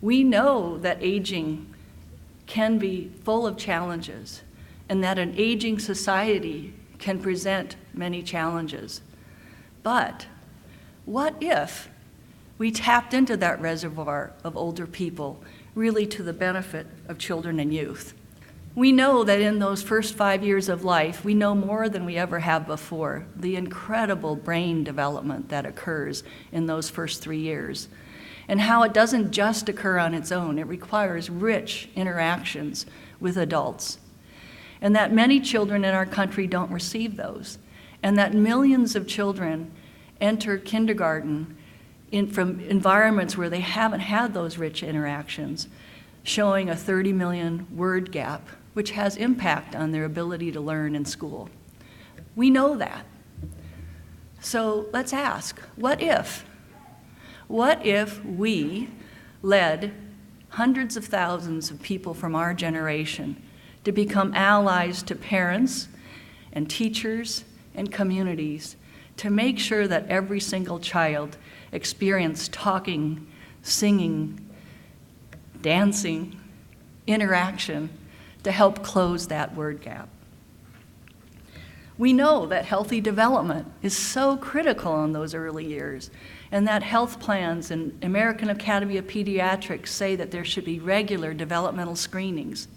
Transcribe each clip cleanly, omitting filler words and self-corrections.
We know that aging can be full of challenges and that an aging society can present many challenges. But what if we tapped into that reservoir of older people really to the benefit of children and youth? We know that in those first 5 years of life, we know more than we ever have before, the incredible brain development that occurs in those first 3 years, and how it doesn't just occur on its own. It requires rich interactions with adults, and that many children in our country don't receive those, and that millions of children enter kindergarten from environments where they haven't had those rich interactions, showing a 30 million word gap, which has impact on their ability to learn in school. We know that. So let's ask, what if? What if we led hundreds of thousands of people from our generation to become allies to parents and teachers and communities to make sure that every single child experienced talking, singing, dancing, interaction to help close that word gap? We know that healthy development is so critical in those early years, and that health plans and American Academy of Pediatrics say that there should be regular developmental screenings.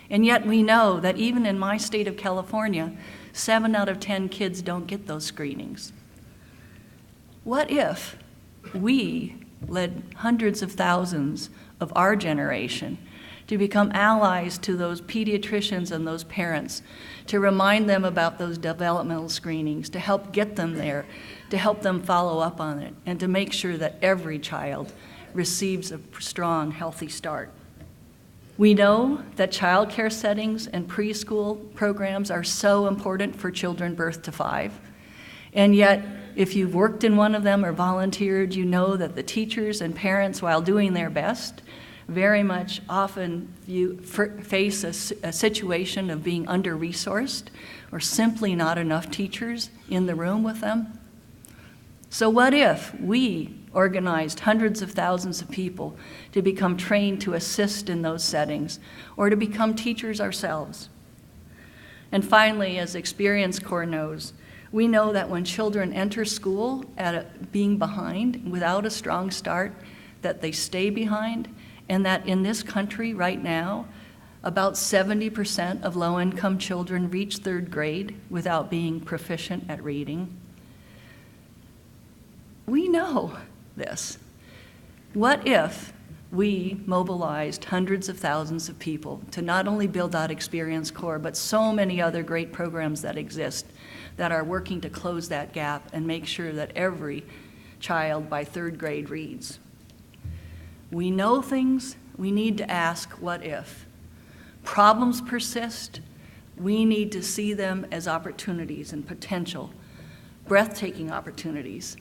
And yet we know that even in my state of California, 7 out of 10 kids don't get those screenings. What if we led hundreds of thousands of our generation to become allies to those pediatricians and those parents, to remind them about those developmental screenings, to help get them there, to help them follow up on it, and to make sure that every child receives a strong, healthy start? We know that child care settings and preschool programs are so important for children birth to 5. And yet, if you've worked in one of them or volunteered, you know that the teachers and parents, while doing their best, very much often face a situation of being under-resourced or simply not enough teachers in the room with them. So what if we organized hundreds of thousands of people to become trained to assist in those settings or to become teachers ourselves? And finally, as Experience Corps knows, we know that when children enter school being behind, without a strong start, that they stay behind, and that in this country right now, about 70% of low-income children reach 3rd grade without being proficient at reading. We know this. What if we mobilized hundreds of thousands of people to not only build out Experience Corps, but so many other great programs that exist that are working to close that gap and make sure that every child by 3rd grade reads? We know things, we need to ask, what if? Problems persist, we need to see them as opportunities and potential, breathtaking opportunities.